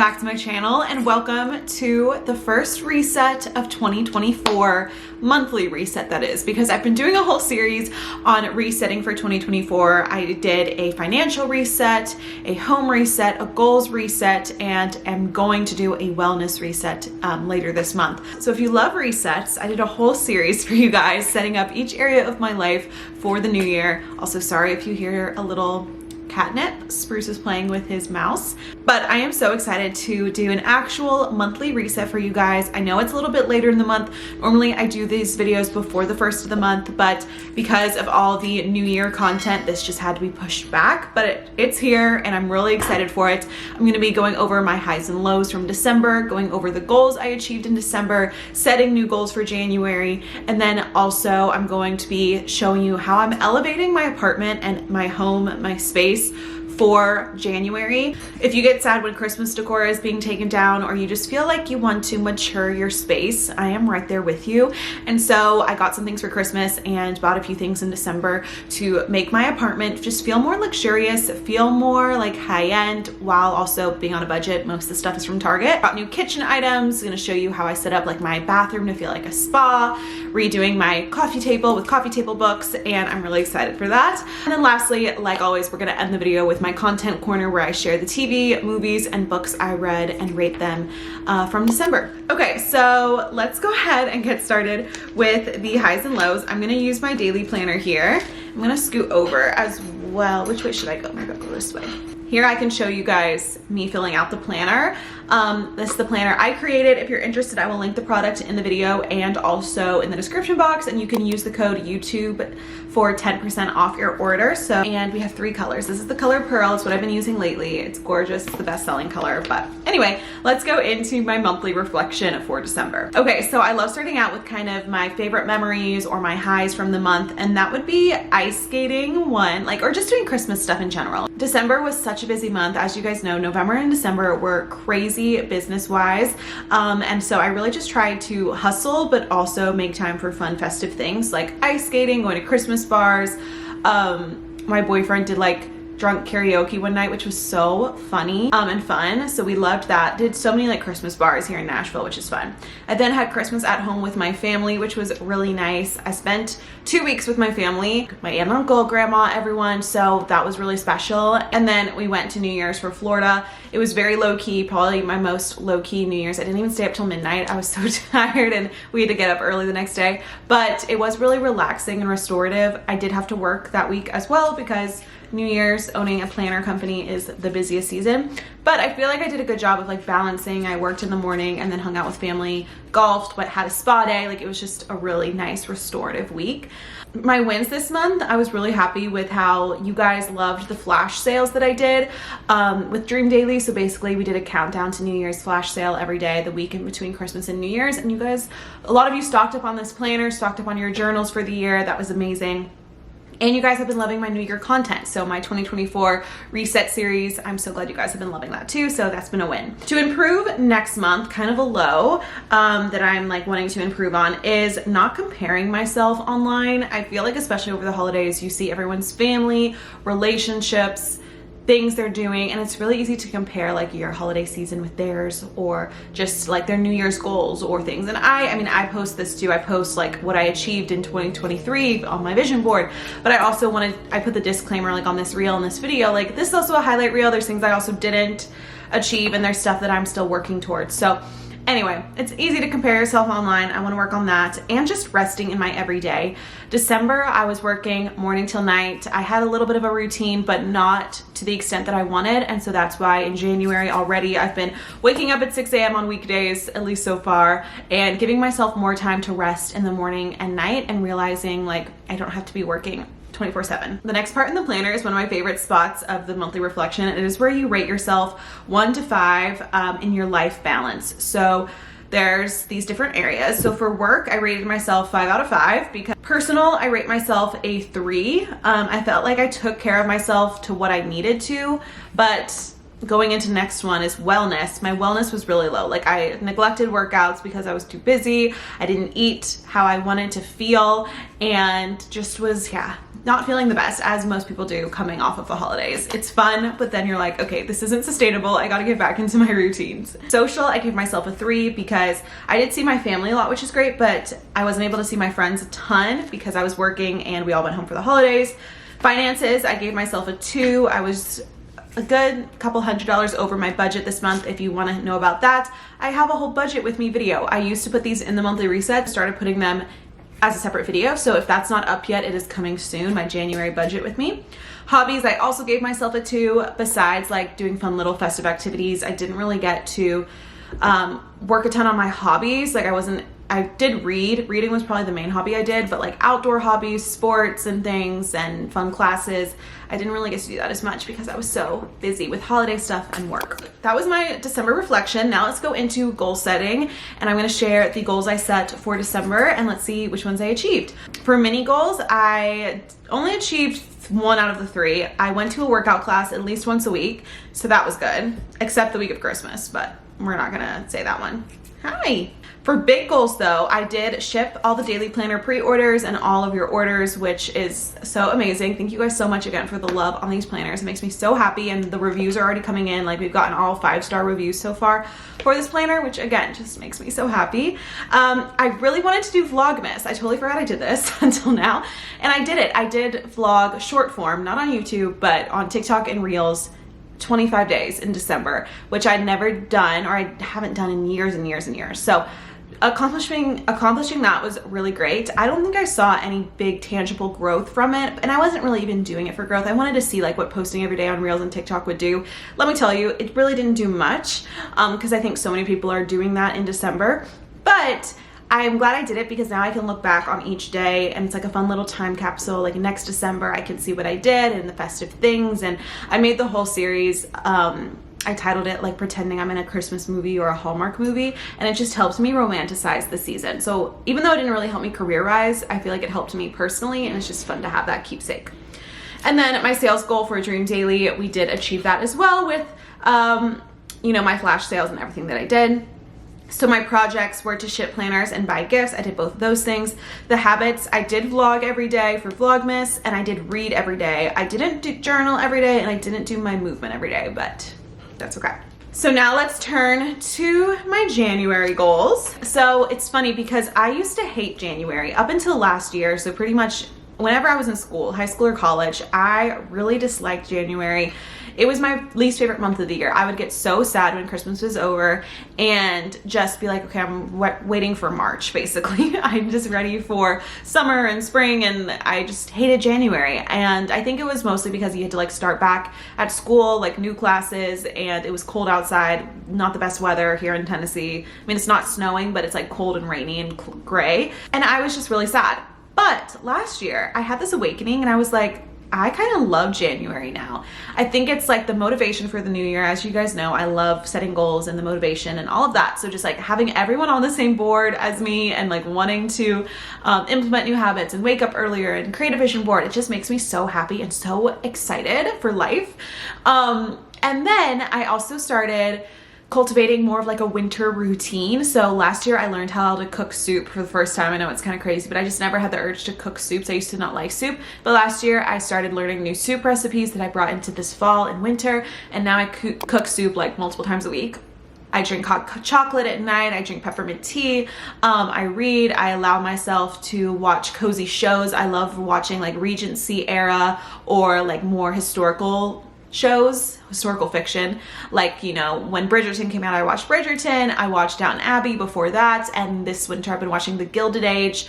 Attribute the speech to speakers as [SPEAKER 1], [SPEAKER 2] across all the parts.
[SPEAKER 1] back to my channel and welcome to the first reset of 2024, monthly reset that is, because I've been doing a whole series on resetting for 2024. I did a financial reset, a home reset, a goals reset, and am going to do a wellness reset later this month. So if you love resets, I did a whole series for you guys setting up each area of my life for the new year. Also, sorry if you hear a little catnip. Spruce is playing with his mouse, but I am so excited to do an actual monthly reset for you guys. I know it's a little bit later in the month. Normally I do these videos before the first of the month, but because of all the new year content, this just had to be pushed back, but it's here and I'm really excited for it. I'm going to be going over my highs and lows from December, going over the goals I achieved in December, setting new goals for January, and then also I'm going to be showing you how I'm elevating my apartment and my home, my space for January. If you get sad when Christmas decor is being taken down, or you just feel like you want to mature your space, I am right there with you. And so I got some things for Christmas and bought a few things in December to make my apartment just feel more luxurious, feel more like high-end while also being on a budget. Most of the stuff is from Target. Bought new kitchen items. I'm gonna show you how I set up like my bathroom to feel like a spa, redoing my coffee table with coffee table books, and I'm really excited for that. And then lastly, like always, we're gonna end the video with my content corner where I share the TV, movies, and books I read and rate them from December. Okay, so let's go ahead and get started with the highs and lows. I'm gonna use my daily planner here. I'm gonna scoot over as well. Which way should I go? Maybe I'll go this way. Here I can show you guys me filling out the planner. This is the planner I created. If you're interested, I will link the product in the video and also in the description box, and you can use the code YouTube for 10% off your order. And we have 3 colors. This is the color Pearl. It's what I've been using lately. It's gorgeous. It's the best-selling color. But anyway, let's go into my monthly reflection for December. Okay, so I love starting out with kind of my favorite memories or my highs from the month, and that would be ice skating one, or just doing Christmas stuff in general. December was such a busy month. As you guys know, November and December were crazy business-wise, and so I really just tried to hustle but also make time for fun festive things like ice skating, going to Christmas bars. My boyfriend did drunk karaoke one night, which was so funny and fun, so we loved that. Did so many Christmas bars here in Nashville, which is fun. I then had Christmas at home with my family, which was really nice. I spent 2 weeks with my family, my aunt, uncle, grandma, everyone, so that was really special. And then we went to New Year's for Florida. It was very low-key, probably my most low-key New Year's. I didn't even stay up till midnight. I was so tired and we had to get up early the next day, but it was really relaxing and restorative. I did have to work that week as well because New Year's, owning a planner company, is the busiest season, but I feel like I did a good job of balancing. I worked in the morning and then hung out with family, golfed, but had a spa day. It was just a really nice restorative week. My wins this month, I was really happy with how you guys loved the flash sales that I did with Dream Daily. So basically we did a countdown to New Year's flash sale every day, the week in between Christmas and New Year's, and you guys, a lot of you stocked up on this planner, stocked up on your journals for the year. That was amazing. And you guys have been loving my New Year content. So my 2024 reset series, I'm so glad you guys have been loving that too. So that's been a win. To improve next month, kind of a low that I'm wanting to improve on is not comparing myself online. I feel like especially over the holidays, you see everyone's family, relationships, things they're doing, and it's really easy to compare your holiday season with theirs, or just their New Year's goals or things. And I mean I post this too. I post what I achieved in 2023 on my vision board, but I also I put the disclaimer on this reel and this video, this is also a highlight reel. There's things I also didn't achieve, and there's stuff that I'm still working towards. So anyway, it's easy to compare yourself online. I want to work on that, and just resting in my everyday. December, I was working morning till night. I had a little bit of a routine, but not to the extent that I wanted. And so that's why in January already, I've been waking up at 6 a.m. on weekdays, at least so far, and giving myself more time to rest in the morning and night, and realizing I don't have to be working 24/7. The next part in the planner is one of my favorite spots of the monthly reflection. It is where you rate yourself 1 to 5 in your life balance. So there's these different areas. So for work, I rated myself 5 out of 5. Because personal, I rate myself a 3. I felt like I took care of myself to what I needed to, but going into next one is wellness. My wellness was really low. Like I neglected workouts because I was too busy. I didn't eat how I wanted to feel and just was, not feeling the best, as most people do coming off of the holidays. It's fun, but then you're like, okay, this isn't sustainable. I gotta get back into my routines. Social, I gave myself a 3 because I did see my family a lot, which is great, but I wasn't able to see my friends a ton because I was working and we all went home for the holidays. Finances, I gave myself a 2. I was a good couple $100s over my budget this month. If you want to know about that, I have a whole budget with me video. I used to put these in the monthly reset, started putting them as a separate video. So if that's not up yet, it is coming soon, my January budget with me. Hobbies, I also gave myself a 2. Besides like doing fun little festive activities, I didn't really get to work a ton on my hobbies. Like I did read. Reading was probably the main hobby I did, but like outdoor hobbies, sports and things and fun classes, I didn't really get to do that as much because I was so busy with holiday stuff and work. That was my December reflection. Now let's go into goal setting, and I'm gonna share the goals I set for December and let's see which ones I achieved. For mini goals, I only achieved 1 out of the 3. I went to a workout class at least once a week, so that was good, except the week of Christmas, but we're not gonna say that one. Hi. For big goals though, I did ship all the daily planner pre-orders and all of your orders, which is so amazing. Thank you guys so much again for the love on these planners. It makes me so happy, and the reviews are already coming in. Like we've gotten all 5-star reviews so far for this planner, which again, just makes me so happy. I really wanted to do Vlogmas. I totally forgot I did this until now, and I did it. I did vlog short form, not on YouTube, but on TikTok and Reels, 25 days in December, which I'd never done, or I haven't done in years and years and years. So accomplishing that was really great. I don't think I saw any big tangible growth from it, and I wasn't really even doing it for growth. I wanted to see like what posting every day on Reels and TikTok would do. Let me tell you, it really didn't do much because I think so many people are doing that in December, but I'm glad I did it because now I can look back on each day and it's like a fun little time capsule. Like next December, I can see what I did and the festive things, and I made the whole series. I titled it like pretending I'm in a Christmas movie or a Hallmark movie, and it just helped me romanticize the season. So even though it didn't really help me career-wise, I feel like it helped me personally, and it's just fun to have that keepsake. And then my sales goal for Dream Daily, we did achieve that as well with, you know, my flash sales and everything that I did. So my projects were to ship planners and buy gifts. I did both of those things. The habits, I did vlog every day for Vlogmas, and I did read every day. I didn't do journal every day, and I didn't do my movement every day, but that's okay. So now let's turn to my January goals. So it's funny because I used to hate January up until last year. So pretty much whenever I was in school, high school or college, I really disliked January. It was my least favorite month of the year. I would get so sad when Christmas was over and just be like, okay, I'm waiting for March, basically. I'm just ready for summer and spring, and I just hated January. And I think it was mostly because you had to like start back at school, like new classes, and it was cold outside, not the best weather here in Tennessee. I mean, it's not snowing, but it's like cold and rainy and gray. And I was just really sad. But last year, I had this awakening and I was like, I kind of love January now. I think it's like the motivation for the new year. As you guys know, I love setting goals and the motivation and all of that. So just like having everyone on the same board as me and like wanting to implement new habits and wake up earlier and create a vision board, it just makes me so happy and so excited for life. And then I also started cultivating more of like a winter routine. So last year I learned how to cook soup for the first time. I know it's kind of crazy, but I just never had the urge to cook soups. I used to not like soup, but last year I started learning new soup recipes that I brought into this fall and winter, and now I cook soup like multiple times a week. I drink hot chocolate at night. I drink peppermint tea. I read. I allow myself to watch cozy shows. I love watching like Regency era or like more historical shows, historical fiction. Like, you know, when Bridgerton came out, I watched Bridgerton. I watched Downton Abbey before that. And this winter I've been watching The Gilded Age,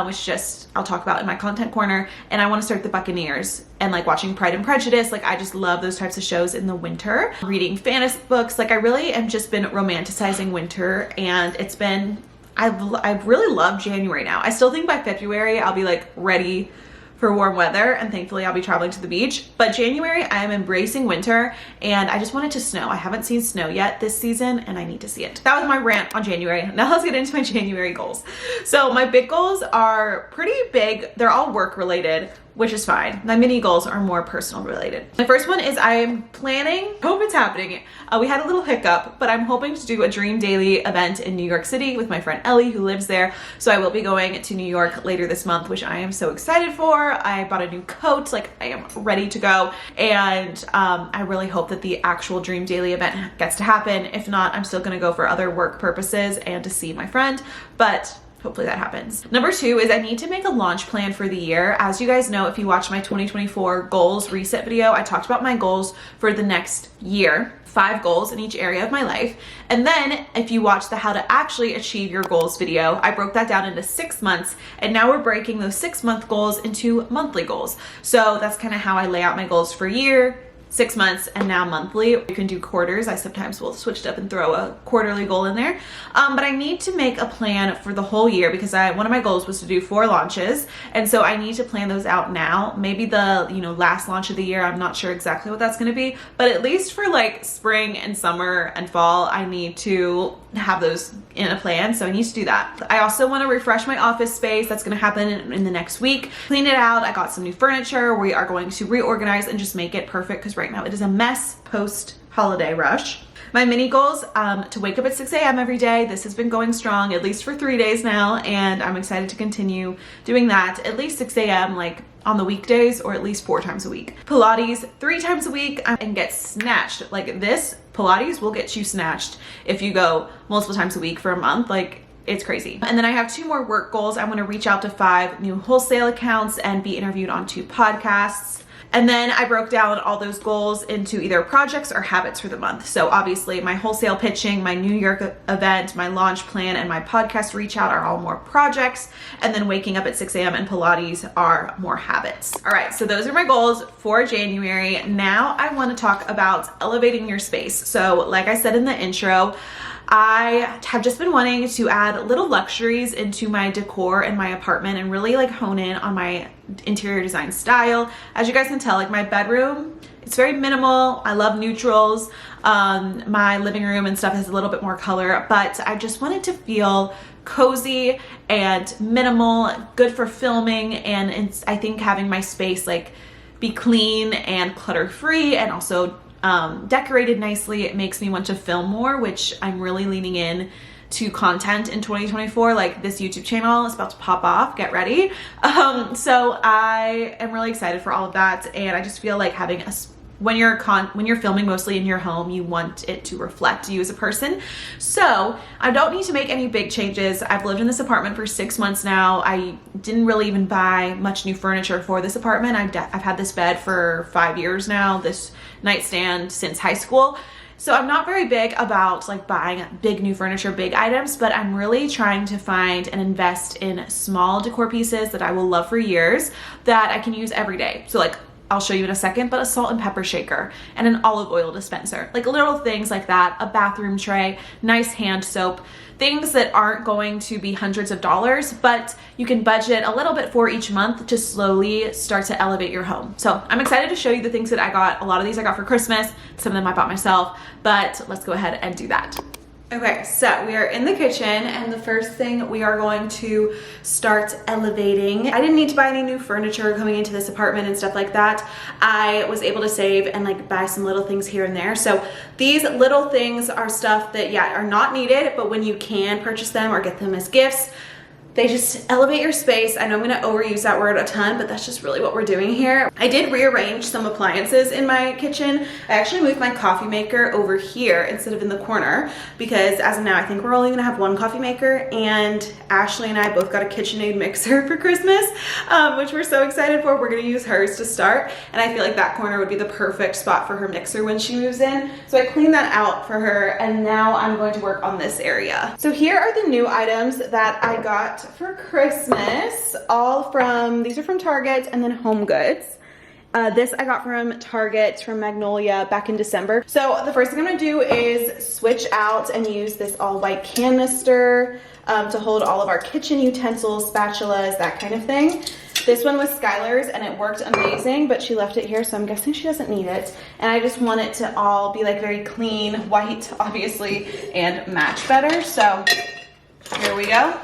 [SPEAKER 1] which just I'll talk about in my content corner. And I want to start The Buccaneers and like watching Pride and Prejudice. Like I just love those types of shows in the winter. Reading fantasy books. Like I really have just been romanticizing winter, and it's been, I've really loved January now. I still think by February I'll be like ready for warm weather, and thankfully I'll be traveling to the beach. But January, I am embracing winter, and I just want it to snow. I haven't seen snow yet this season, and I need to see it. That was my rant on January. Now let's get into my January goals. So my big goals are pretty big. They're all work related. which is fine. My mini goals are more personal related. My first one is I'm planning, hope it's happening. We had a little hiccup, but I'm hoping to do a Dream Daily event in New York City with my friend Ellie, who lives there. So I will be going to New York later this month, which I am so excited for. I bought a new coat, like I am ready to go. And I really hope that the actual Dream Daily event gets to happen. If not, I'm still gonna go for other work purposes and to see my friend, but hopefully that happens. Number 2 is I need to make a launch plan for the year. As you guys know, if you watch my 2024 goals reset video, I talked about my goals for the next year, 5 goals in each area of my life. And then if you watch the how to actually achieve your goals video, I broke that down into 6 months, and now we're breaking those 6-month goals into monthly goals. So that's kind of how I lay out my goals for year, 6 months, and now monthly. You can do quarters. I sometimes will switch it up and throw a quarterly goal in there. But I need to make a plan for the whole year because one of my goals was to do 4 launches. And so I need to plan those out now. Maybe the, last launch of the year, I'm not sure exactly what that's going to be, but at least for like spring and summer and fall, I need to have those in a plan. So I need to do that. I also want to refresh my office space. That's going to happen in the next week. Clean it out. I got some new furniture. We are going to reorganize and just make it perfect because right now it is a mess post holiday rush. My mini goals, to wake up at 6 a.m. every day. This has been going strong at least for 3 days now, and I'm excited to continue doing that at least 6 a.m. like on the weekdays, or at least 4 times a week. Pilates 3 times a week and get snatched. Like this Pilates will get you snatched if you go multiple times a week for a month. Like it's crazy. And then I have 2 more work goals. I want to reach out to 5 new wholesale accounts and be interviewed on 2 podcasts. And then I broke down all those goals into either projects or habits for the month. So obviously my wholesale pitching, my New York event, my launch plan, and my podcast reach out are all more projects. And then waking up at 6 a.m. and Pilates are more habits. All right, so those are my goals for January. Now I want to talk about elevating your space. So like I said in the intro, I have just been wanting to add little luxuries into my decor in my apartment and really like hone in on my interior design style. As you guys can tell, like my bedroom, it's very minimal. I love neutrals. My living room and stuff has a little bit more color, but I just wanted to feel cozy and minimal, good for filming. And I think having my space like be clean and clutter free and also decorated nicely, it makes me want to film more, which I'm really leaning in to content in 2024. Like this YouTube channel is about to pop off, get ready. So I am really excited for all of that, and I just feel like having when you're filming mostly in your home, you want it to reflect you as a person. So I don't need to make any big changes. I've lived in this apartment for 6 months now. I didn't really even buy much new furniture for this apartment. I've had this bed for 5 years now, this nightstand since high school. So I'm not very big about like buying big new furniture, big items, but I'm really trying to find and invest in small decor pieces that I will love for years that I can use every day. So like I'll show you in a second, but a salt and pepper shaker and an olive oil dispenser, like little things like that, a bathroom tray, nice hand soap, things that aren't going to be hundreds of dollars, but you can budget a little bit for each month to slowly start to elevate your home. So I'm excited to show you the things that I got. A lot of these I got for Christmas, some of them I bought myself, but let's go ahead and do that. Okay, so we are in the kitchen, and the first thing we are going to start elevating. I didn't need to buy any new furniture coming into this apartment and stuff like that. I was able to save and like buy some little things here and there. So these little things are stuff that, yeah, are not needed, but when you can purchase them or get them as gifts, they just elevate your space. I know I'm gonna overuse that word a ton, but that's just really what we're doing here. I did rearrange some appliances in my kitchen. I actually moved my coffee maker over here instead of in the corner because as of now, I think we're only gonna have 1 coffee maker, and Ashley and I both got a KitchenAid mixer for Christmas, which we're so excited for. We're gonna use hers to start, and I feel like that corner would be the perfect spot for her mixer when she moves in. So I cleaned that out for her, and now I'm going to work on this area. So here are the new items that I got for Christmas, these are from Target and then Home Goods. This I got from Target from Magnolia back in December. So the first thing I'm gonna do is switch out and use this all white canister to hold all of our kitchen utensils, spatulas, that kind of thing. This one was Skylar's and it worked amazing, but she left it here, so I'm guessing she doesn't need it. And I just want it to all be like very clean, white, obviously, and match better. So here we go.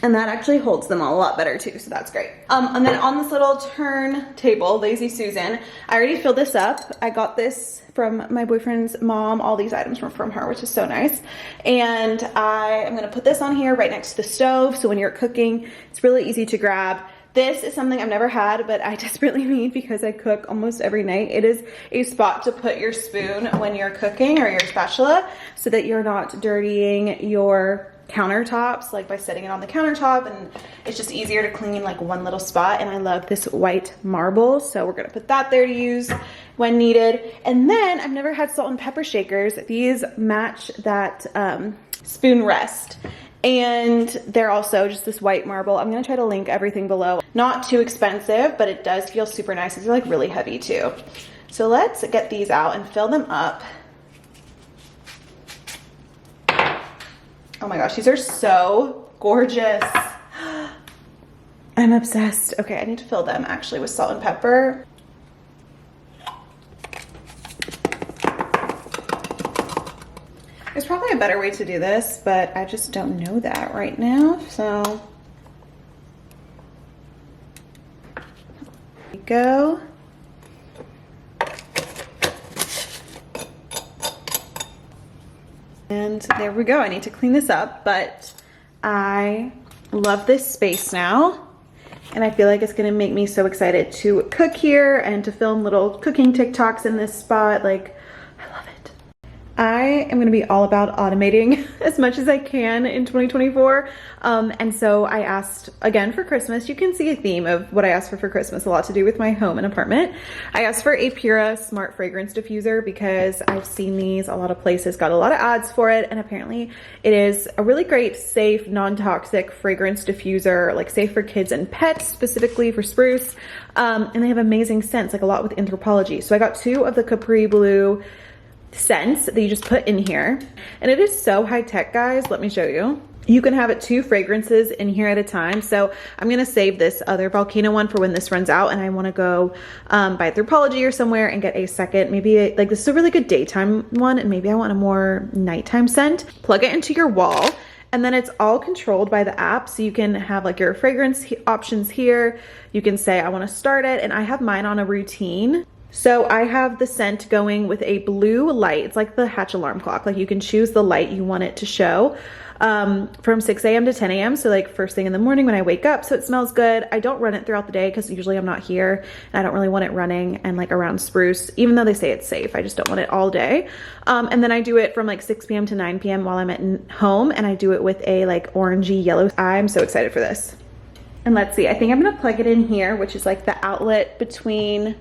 [SPEAKER 1] And that actually holds them all a lot better too, so that's great. And then on this little turntable, Lazy Susan, I already filled this up. I got this from my boyfriend's mom. All these items were from her, which is so nice. And I am gonna put this on here right next to the stove, so when you're cooking, it's really easy to grab. This is something I've never had, but I desperately need because I cook almost every night. It is a spot to put your spoon when you're cooking, or your spatula, so that you're not dirtying your countertops, like by setting it on the countertop, and it's just easier to clean like one little spot. And I love this white marble, so we're gonna put that there to use when needed. And then I've never had salt and pepper shakers. These match that spoon rest, and they're also just this white marble. I'm gonna try to link everything below. Not too expensive, but it does feel super nice. These are like really heavy too. So let's get these out and fill them up. Oh my gosh, these are so gorgeous. I'm obsessed. Okay, I need to fill them actually with salt and pepper. There's probably a better way to do this, but I just don't know that right now, so. There we go. And there we go. I need to clean this up, but I love this space now. And I feel like it's gonna make me so excited to cook here and to film little cooking TikToks in this spot. Like, I love it. I am gonna be all about automating as much as I can in 2024. And so I asked again for Christmas. You can see a theme of what I asked for Christmas, a lot to do with my home and apartment. I asked for a Pura Smart Fragrance Diffuser because I've seen these a lot of places, got a lot of ads for it, and apparently it is a really great, safe, non-toxic fragrance diffuser, like safe for kids and pets, specifically for spruce. And they have amazing scents, like a lot with Anthropology. So I got 2 of the Capri Blue scents that you just put in here, and it is so high tech, guys. Let me show you. You can have it 2 fragrances in here at a time. So I'm gonna save this other Volcano one for when this runs out and I wanna go by Anthropology or somewhere and get a second, maybe like this is a really good daytime one, and maybe I want a more nighttime scent. Plug it into your wall, and then it's all controlled by the app. So you can have like your fragrance options here. You can say, I wanna start it, and I have mine on a routine. So I have the scent going with a blue light. It's like the Hatch alarm clock. Like you can choose the light you want it to show from 6 a.m. to 10 a.m. So like first thing in the morning when I wake up, so it smells good. I don't run it throughout the day because usually I'm not here and I don't really want it running and like around spruce, even though they say it's safe. I just don't want it all day. And then I do it from like 6 p.m. to 9 p.m. while I'm at home, and I do it with a like orangey yellow. I'm so excited for this. And let's see, I think I'm gonna plug it in here, which is like the outlet between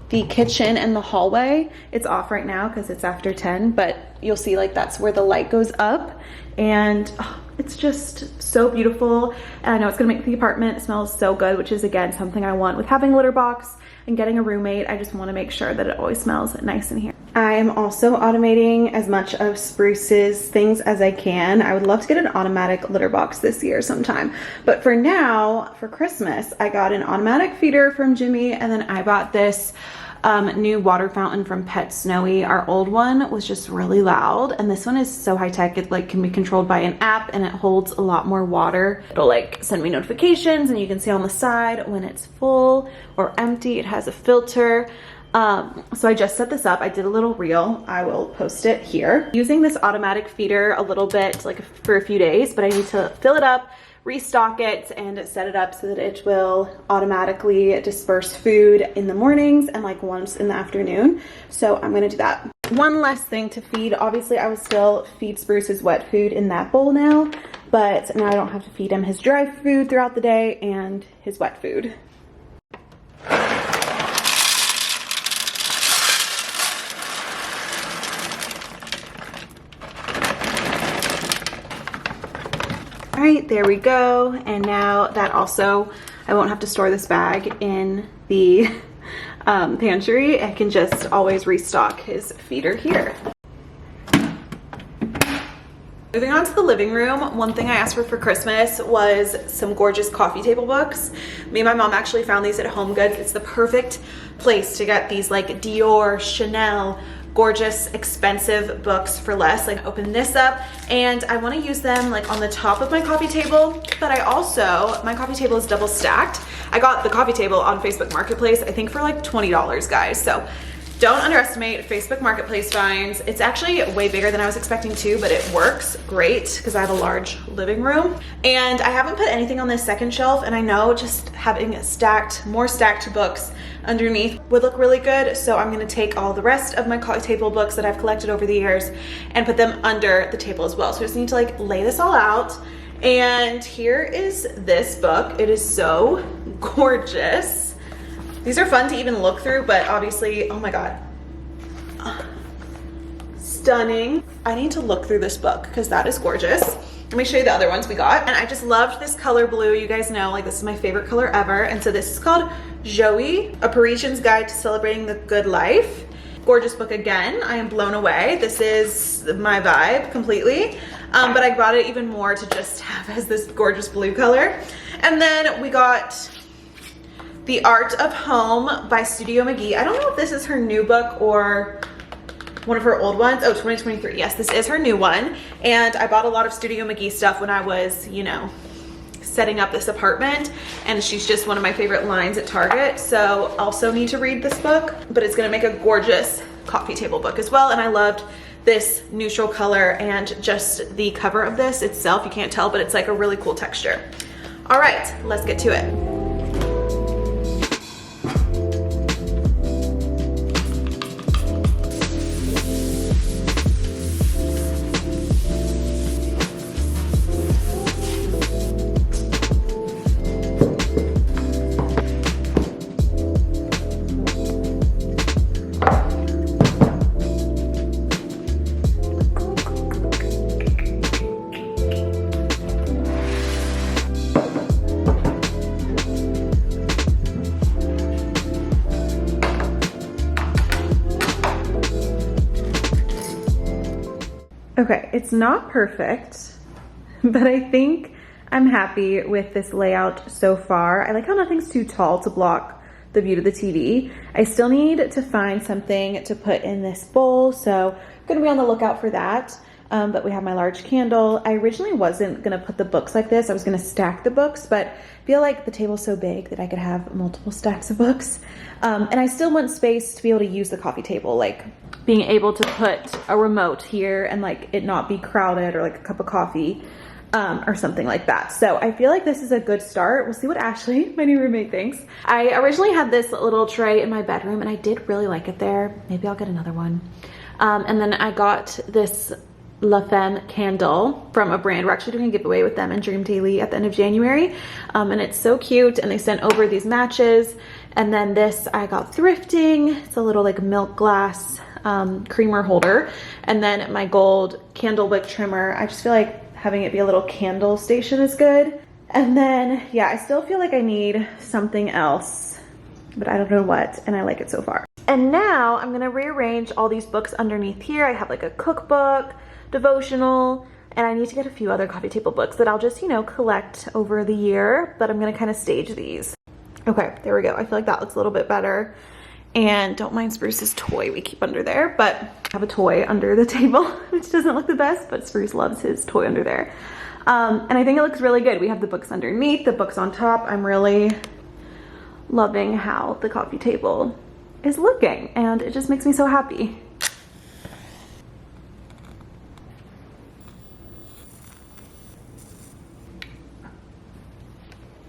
[SPEAKER 1] the kitchen and the hallway. It's off right now because it's after 10, but you'll see like that's where the light goes up, and oh, it's just so beautiful. And I know it's gonna make the apartment smell so good, which is again something I want with having a litter box and getting a roommate. I just want to make sure that it always smells nice in here. I am also automating as much of Spruce's things as I can. I would love to get an automatic litter box this year sometime, but for now, for Christmas, I got an automatic feeder from Jimmy, and then I bought this new water fountain from Pet Snowy. Our old one was just really loud, and this one is so high tech. It like can be controlled by an app, and it holds a lot more water. It'll like send me notifications, and you can see on the side when it's full or empty. It has a filter. So I just set this up. I did a little reel. I will post it here. Using this automatic feeder a little bit, like for a few days, but I need to fill it up, restock it, and set it up so that it will automatically disperse food in the mornings and like once in the afternoon. So I'm gonna do that. One last thing to feed. Obviously I will still feed Spruce his wet food in that bowl now, but now I don't have to feed him his dry food throughout the day and his wet food. All right, there we go. And now that also, I won't have to store this bag in the pantry. I can just always restock his feeder here. Moving on to the living room, one thing I asked for Christmas was some gorgeous coffee table books. Me and my mom actually found these at HomeGoods. It's the perfect place to get these like Dior, Chanel, gorgeous, expensive books for less. Like open this up and I want to use them like on the top of my coffee table, but I also, my coffee table is double stacked. I got the coffee table on Facebook Marketplace, I think for like $20, guys. So don't underestimate Facebook Marketplace finds. It's actually way bigger than I was expecting to, but it works great because I have a large living room. And I haven't put anything on this second shelf, and I know just having more stacked books underneath would look really good. So I'm gonna take all the rest of my coffee table books that I've collected over the years and put them under the table as well. So I just need to like lay this all out. And here is this book. It is so gorgeous. These are fun to even look through, but obviously, oh my God. Stunning. I need to look through this book because that is gorgeous. Let me show you the other ones we got. And I just loved this color blue. You guys know, like this is my favorite color ever. And so this is called Joey, A Parisian's Guide to Celebrating the Good Life. Gorgeous book again. I am blown away. This is my vibe completely. But I bought it even more to just have as this gorgeous blue color. And then we got The Art of Home by Studio McGee. I don't know if this is her new book or one of her old ones. Oh, 2023. Yes, this is her new one. And I bought a lot of Studio McGee stuff when I was, you know, setting up this apartment. And she's just one of my favorite lines at Target. So also need to read this book, but it's gonna make a gorgeous coffee table book as well. And I loved this neutral color and just the cover of this itself. You can't tell, but it's like a really cool texture. All right, let's get to it. Okay, it's not perfect, but I think I'm happy with this layout so far. I like how nothing's too tall to block the view to the TV. I still need to find something to put in this bowl, so I'm gonna be on the lookout for that. But we have my large candle. I originally wasn't gonna put the books like this. I was gonna stack the books, but I feel like the table's so big that I could have multiple stacks of books. And I still want space to be able to use the coffee table, like being able to put a remote here and like it not be crowded or like a cup of coffee or something like that. So I feel like this is a good start. We'll see what Ashley, my new roommate, thinks. I originally had this little tray in my bedroom and I did really like it there. Maybe I'll get another one. And then I got this La Femme candle from a brand. We're actually doing a giveaway with them in Dream Daily at the end of January. And it's so cute. And they sent over these matches. And then this I got thrifting. It's a little like milk glass creamer holder. And then my gold candle wick trimmer. I just feel like having it be a little candle station is good. And then, yeah, I still feel like I need something else, but I don't know what, and I like it so far. And now I'm gonna rearrange all these books underneath here. I have like a cookbook, devotional, and I need to get a few other coffee table books that I'll just, you know, collect over the year, but I'm gonna kind of stage these. Okay, there we go. I feel like that looks a little bit better. And don't mind Spruce's toy we keep under there, but I have a toy under the table, which doesn't look the best, but Spruce loves his toy under there. And I think it looks really good. We have the books underneath, the books on top. I'm really loving how the coffee table is looking, and it just makes me so happy.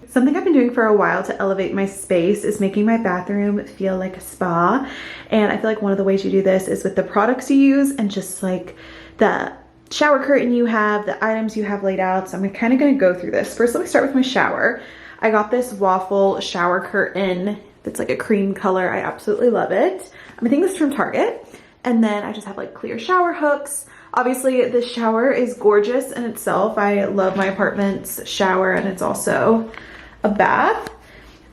[SPEAKER 1] Something I've been doing for a while to elevate my space is making my bathroom feel like a spa. And I feel like one of the ways you do this is with the products you use and just like the shower curtain you have, the items you have laid out. So I'm kind of going to go through this. First, let me start with my shower. I got this waffle shower curtain that's like a cream color. I absolutely love it. I think this is from Target. And then I just have like clear shower hooks. Obviously, this shower is gorgeous in itself. I love my apartment's shower, and it's also a bath.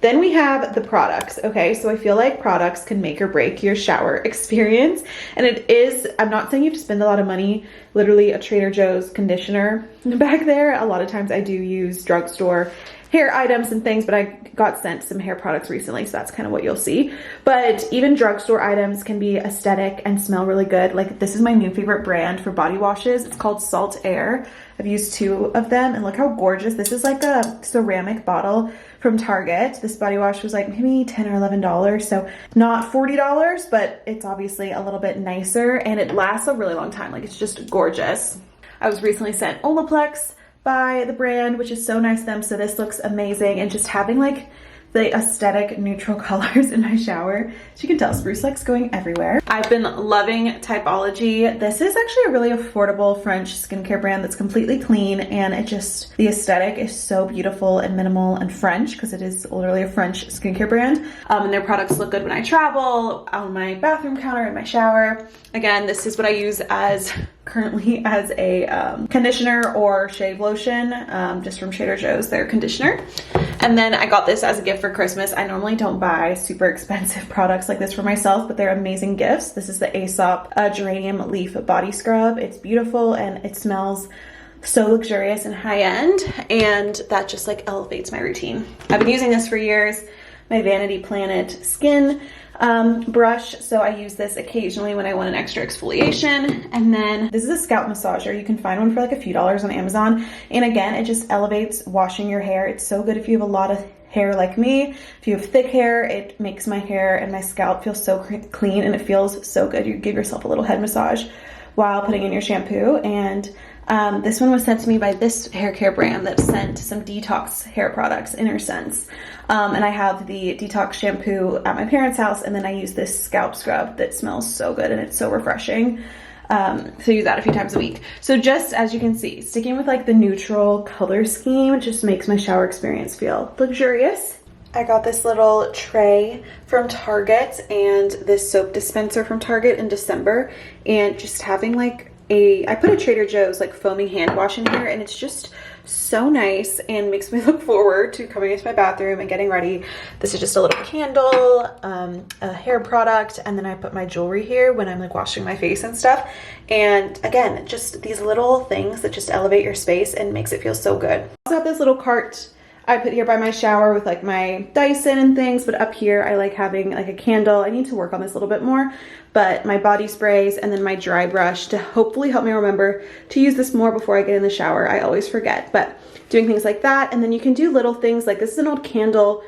[SPEAKER 1] Then we have the products. Okay, so I feel like products can make or break your shower experience. And it is, I'm not saying you have to spend a lot of money, literally a Trader Joe's conditioner back there. A lot of times I do use drugstore hair items and things, but I got sent some hair products recently, so that's kind of what you'll see. But even drugstore items can be aesthetic and smell really good. Like this is my new favorite brand for body washes. It's called Salt Air. I've used 2 of them and look how gorgeous. This is like a ceramic bottle from Target. This body wash was like maybe $10 or $11, so not $40, but it's obviously a little bit nicer and it lasts a really long time. Like it's just gorgeous. I was recently sent Olaplex by the brand, which is so nice of them. So this looks amazing, and just having like the aesthetic neutral colors in my shower. As you can tell, Spruce Luck's going everywhere. I've been loving Typology. This is actually a really affordable French skincare brand that's completely clean, and it just, the aesthetic is so beautiful and minimal and French because it is literally a French skincare brand. And their products look good when I travel, on my bathroom counter, in my shower. Again, this is what I use as currently as a conditioner or shave lotion, just from Trader Joe's, their conditioner. And then I got this as a gift for Christmas. I normally don't buy super expensive products like this for myself, but they're amazing gifts. This is the Aesop Geranium Leaf Body Scrub. It's beautiful and it smells so luxurious and high-end, and that just like elevates my routine. I've been using this for years. My Vanity Planet Skin brush, so I use this occasionally when I want an extra exfoliation. And then this is a scalp massager. You can find one for like a few dollars on Amazon, and again, it just elevates washing your hair. It's so good if you have a lot of hair like me. If you have thick hair, it makes my hair and my scalp feel so clean, and it feels so good. You give yourself a little head massage while putting in your shampoo. And this one was sent to me by this hair care brand that sent some detox hair products, Inner Sense. And I have the detox shampoo at my parents' house, and then I use this scalp scrub that smells so good and it's so refreshing. So I use that a few times a week. So just as you can see, sticking with like the neutral color scheme just makes my shower experience feel luxurious. I got this little tray from Target and this soap dispenser from Target in December, and just having like I put a Trader Joe's like foaming hand wash in here, and it's just so nice and makes me look forward to coming into my bathroom and getting ready. This is just a little candle, a hair product, and then I put my jewelry here when I'm like washing my face and stuff. And again, just these little things that just elevate your space and makes it feel so good. I also have this little cart I put here by my shower with like my Dyson and things, but up here I like having like a candle. I need to work on this a little bit more, but my body sprays and then my dry brush to hopefully help me remember to use this more before I get in the shower. I always forget, but doing things like that. And then you can do little things like this is an old candle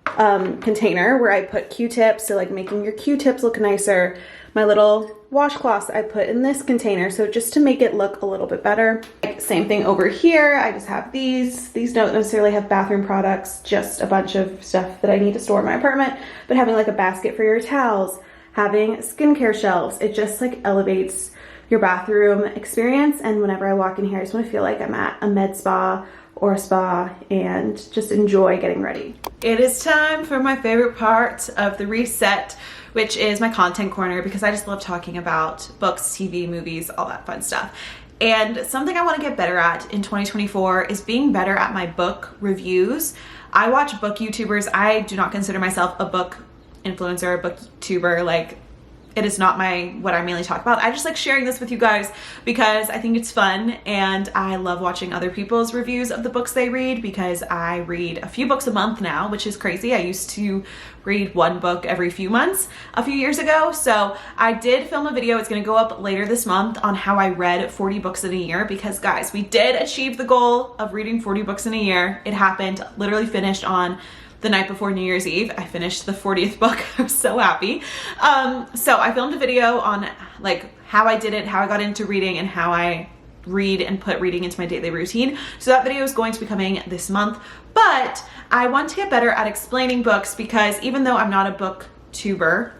[SPEAKER 1] container where I put Q-tips, so like making your Q-tips look nicer. My little washcloths I put in this container, so just to make it look a little bit better. Same thing over here. I just have these don't necessarily have bathroom products, just a bunch of stuff that I need to store in my apartment, but having like a basket for your towels, having skincare shelves, it just like elevates your bathroom experience. And whenever I walk in here, I just want to feel like I'm at a med spa or a spa and just enjoy getting ready. It is time for my favorite part of the reset, which is my content corner, because I just love talking about books, TV, movies, all that fun stuff. And something I want to get better at in 2024 is being better at my book reviews. I watch book YouTubers. I do not consider myself a book influencer, a booktuber. Like, it is not what I mainly talk about. I just like sharing this with you guys because I think it's fun, and I love watching other people's reviews of the books they read, because I read a few books a month now, which is crazy. I used to read one book every few months a few years ago. So I did film a video. It's going to go up later this month on how I read 40 books in a year, because guys, we did achieve the goal of reading 40 books in a year. It happened, literally finished on the night before New Year's Eve. I finished the 40th book. I was so happy. So I filmed a video on like how I did it, how I got into reading, and how I read and put reading into my daily routine. So that video is going to be coming this month, but I want to get better at explaining books, because even though I'm not a booktuber,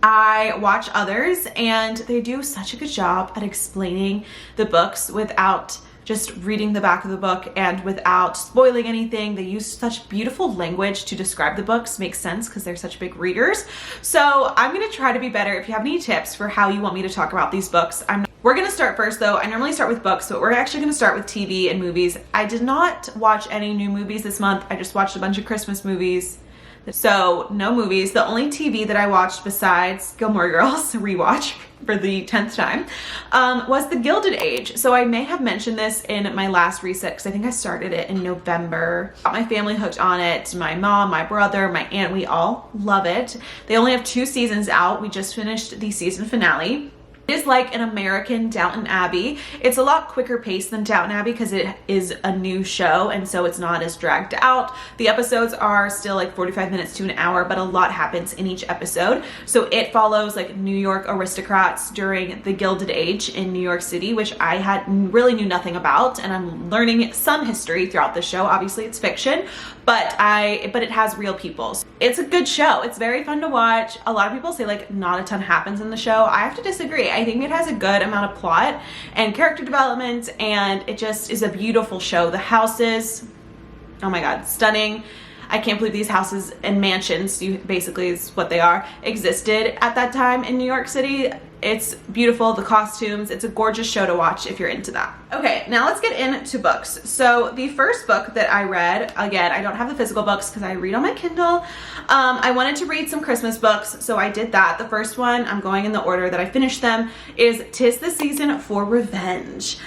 [SPEAKER 1] I watch others and they do such a good job at explaining the books without just reading the back of the book and without spoiling anything. They use such beautiful language to describe the books. Makes sense because they're such big readers. So I'm gonna try to be better. If you have any tips for how you want me to talk about these books, we're gonna start first though. I normally start with books, but we're actually gonna start with TV and movies. I did not watch any new movies this month. I just watched a bunch of Christmas movies So no movies. The only TV that I watched besides Gilmore Girls, rewatch for the 10th time, was the Gilded Age. So I may have mentioned this in my last reset because I think I started it in November. Got my family hooked on it. My mom, my brother, my aunt, we all love it. They only have 2 seasons out. We just finished the season finale. It is like an American Downton Abbey. It's a lot quicker paced than Downton Abbey because it is a new show, and so it's not as dragged out. The episodes are still like 45 minutes to an hour, but a lot happens in each episode. So it follows like New York aristocrats during the Gilded Age in New York City, which I really knew nothing about, and I'm learning some history throughout the show. Obviously it's fiction, but it has real people. It's a good show. It's very fun to watch. A lot of people say like not a ton happens in the show. I have to disagree. I think it has a good amount of plot and character development, and it just is a beautiful show. The houses, oh my god, stunning. I can't believe these houses and mansions, basically is what they are, existed at that time in New York City. It's beautiful, the costumes, it's a gorgeous show to watch if you're into that. Okay, now let's get into books. So the first book that I read, again, I don't have the physical books because I read on my Kindle. I wanted to read some Christmas books, so I did that. The first one, I'm going in the order that I finished them, is 'Tis the Season for Revenge.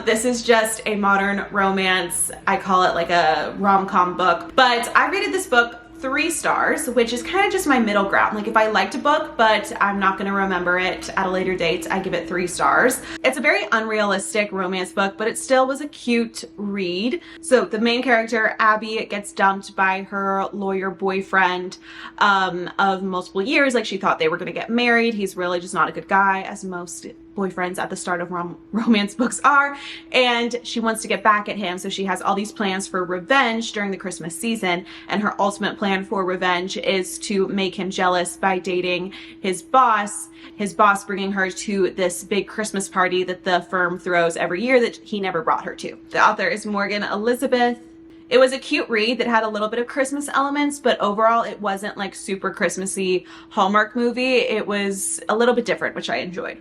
[SPEAKER 1] This is just a modern romance. I call it like a rom-com book, but I rated this book 3 stars, which is kind of just my middle ground. Like if I liked a book, but I'm not going to remember it at a later date, I give it 3 stars. It's a very unrealistic romance book, but it still was a cute read. So the main character, Abby, gets dumped by her lawyer boyfriend of multiple years. Like she thought they were going to get married. He's really just not a good guy, as most boyfriends at the start of romance books are, and she wants to get back at him, so she has all these plans for revenge during the Christmas season, and her ultimate plan for revenge is to make him jealous by dating his boss bringing her to this big Christmas party that the firm throws every year that he never brought her to. The author is Morgan Elizabeth. It was a cute read that had a little bit of Christmas elements, but overall it wasn't like super Christmassy Hallmark movie. It was a little bit different, which I enjoyed.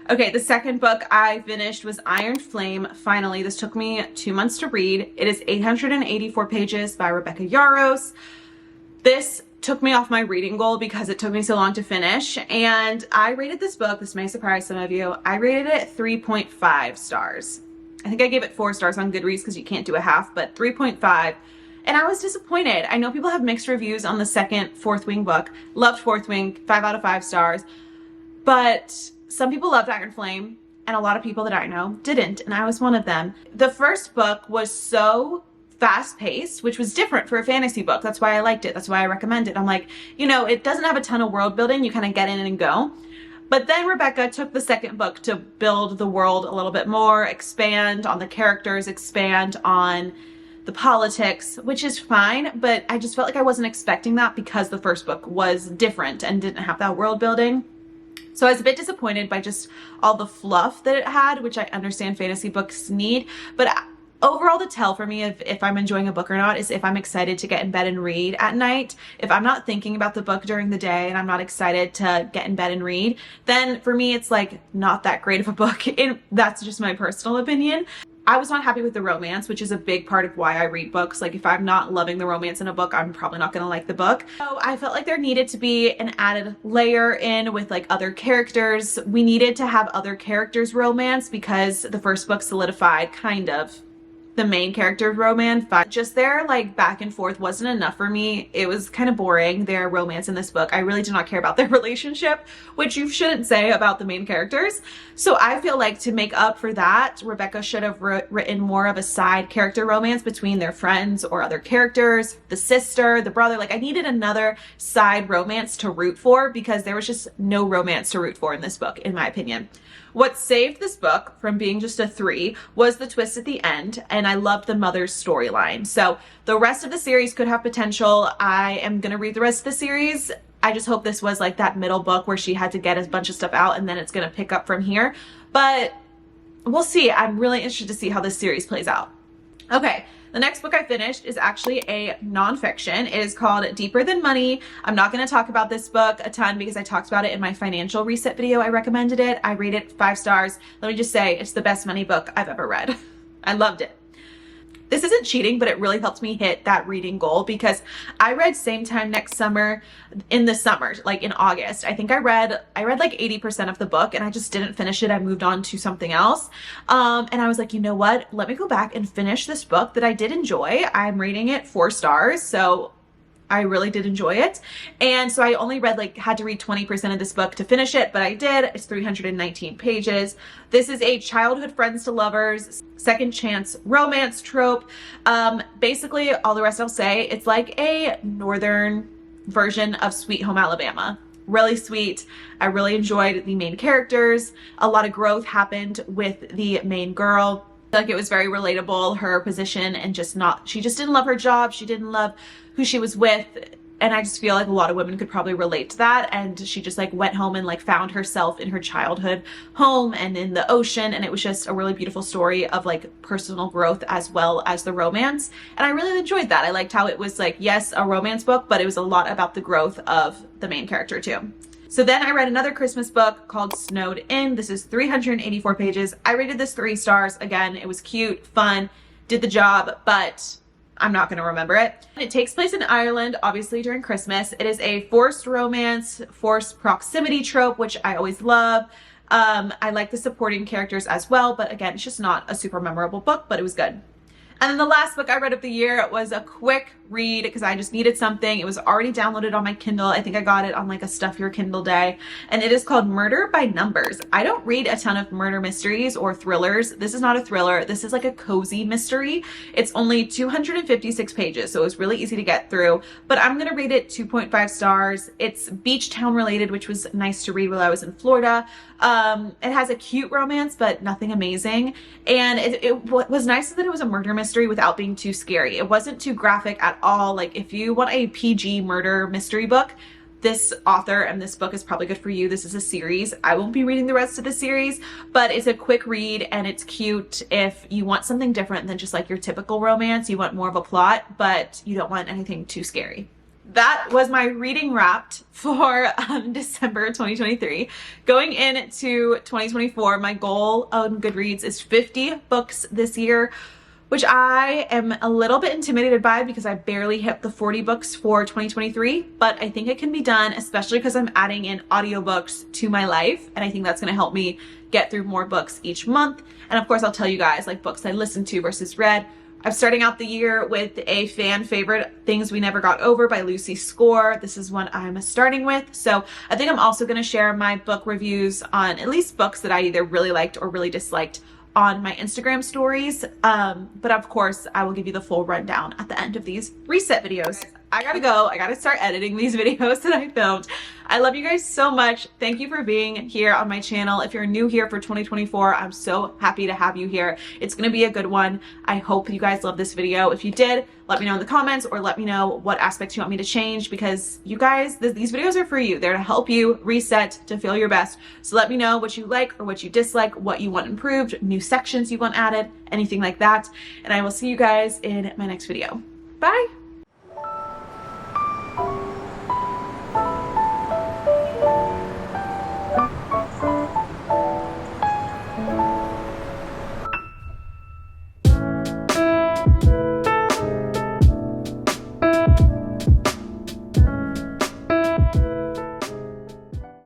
[SPEAKER 1] Okay, the second book I finished was Iron Flame. Finally, this took me 2 months to read. It is 884 pages by Rebecca Yarros. This took me off my reading goal because it took me so long to finish, and I rated this book, this may surprise some of you, I rated it 3.5 stars. I think I gave it 4 stars on Goodreads because you can't do a half, but 3.5. And I was disappointed. I know people have mixed reviews on the second Fourth Wing book. Loved Fourth Wing, 5 out of 5 stars. But some people loved Iron Flame, and a lot of people that I know didn't, and I was one of them. The first book was so fast-paced, which was different for a fantasy book. That's why I liked it. That's why I recommend it. I'm like, you know, it doesn't have a ton of world building. You kind of get in and go. But then Rebecca took the second book to build the world a little bit more, expand on the characters, expand on the politics, which is fine, but I just felt like I wasn't expecting that because the first book was different and didn't have that world building. So I was a bit disappointed by just all the fluff that it had, which I understand fantasy books need. But overall, the tell for me if I'm enjoying a book or not is if I'm excited to get in bed and read at night. If I'm not thinking about the book during the day and I'm not excited to get in bed and read, then for me, it's like not that great of a book. That's just my personal opinion. I was not happy with the romance, which is a big part of why I read books. Like if I'm not loving the romance in a book, I'm probably not going to like the book. So I felt like there needed to be an added layer in with like other characters. We needed to have other characters romance because the first book solidified kind of the main character romance, but just their like back and forth wasn't enough for me. It was kind of boring, their romance in this book. I really did not care about their relationship, which you shouldn't say about the main characters. So I feel like to make up for that, Rebecca should have written more of a side character romance between their friends or other characters, the sister, the brother. Like I needed another side romance to root for because there was just no romance to root for in this book, in my opinion. What saved this book from being just a 3 was the twist at the end, and I loved the mother's storyline. So the rest of the series could have potential. I am going to read the rest of the series. I just hope this was like that middle book where she had to get a bunch of stuff out and then it's going to pick up from here. But we'll see. I'm really interested to see how this series plays out. Okay. The next book I finished is actually a nonfiction. It is called Deeper Than Money. I'm not going to talk about this book a ton because I talked about it in my financial reset video. I recommended it. I rated it 5 stars. Let me just say it's the best money book I've ever read. I loved it. This isn't cheating, but it really helped me hit that reading goal because I read Same Time Next Summer in the summer, like in August. I think I read like 80% of the book and I just didn't finish it. I moved on to something else. And I was like, you know what? Let me go back and finish this book that I did enjoy. I'm rating it 4 stars. So I really did enjoy it. And so I only had to read 20% of this book to finish it, but I did. It's 319 pages. This is a childhood friends to lovers, second chance romance trope. Basically, all the rest I'll say, it's like a northern version of Sweet Home Alabama. Really sweet. I really enjoyed the main characters. A lot of growth happened with the main girl. Like it was very relatable, her position, and she just didn't love her job. She didn't love who she was with. And I just feel like a lot of women could probably relate to that. And she just like went home and like found herself in her childhood home and in the ocean. And it was just a really beautiful story of like personal growth as well as the romance. And I really enjoyed that. I liked how it was like, yes, a romance book, but it was a lot about the growth of the main character too. So then I read another Christmas book called Snowed In. This is 384 pages. I rated this 3 stars. Again, it was cute, fun, did the job, but I'm not going to remember it. It takes place in Ireland, obviously during Christmas. It is a forced romance, forced proximity trope, which I always love. I like the supporting characters as well, but again, it's just not a super memorable book, but it was good. And then the last book I read of the year was a quick read because I just needed something. It was already downloaded on my Kindle. I think I got it on like a Stuff Your Kindle day. And it is called Murder by Numbers. I don't read a ton of murder mysteries or thrillers. This is not a thriller. This is like a cozy mystery. It's only 256 pages, so it was really easy to get through. But I'm going to rate it 2.5 stars. It's beach town related, which was nice to read while I was in Florida. It has a cute romance, but nothing amazing. And it was nice that it was a murder mystery without being too scary. It wasn't too graphic at all. Like if you want a PG murder mystery book, this author and this book is probably good for you. This is a series. I won't be reading the rest of the series, but it's a quick read and it's cute. If you want something different than just like your typical romance, you want more of a plot, but you don't want anything too scary. That was my reading wrapped for December 2023. Going into 2024, my goal on Goodreads is 50 books this year, which I am a little bit intimidated by because I barely hit the 40 books for 2023, but I think it can be done, especially because I'm adding in audiobooks to my life, and I think that's going to help me get through more books each month. And of course, I'll tell you guys like books I listened to versus read. I'm starting out the year with a fan favorite, Things We Never Got Over by Lucy Score. This is one I'm starting with. So I think I'm also going to share my book reviews on at least books that I either really liked or really disliked on my Instagram stories. But of course, I will give you the full rundown at the end of these reset videos. I gotta go. I gotta start editing these videos that I filmed. I love you guys so much. Thank you for being here on my channel. If you're new here for 2024, I'm so happy to have you here. It's gonna be a good one. I hope you guys love this video. If you did, let me know in the comments or let me know what aspects you want me to change, because you guys, these videos are for you. They're to help you reset to feel your best. So let me know what you like or what you dislike, what you want improved, new sections you want added, anything like that. And I will see you guys in my next video. Bye.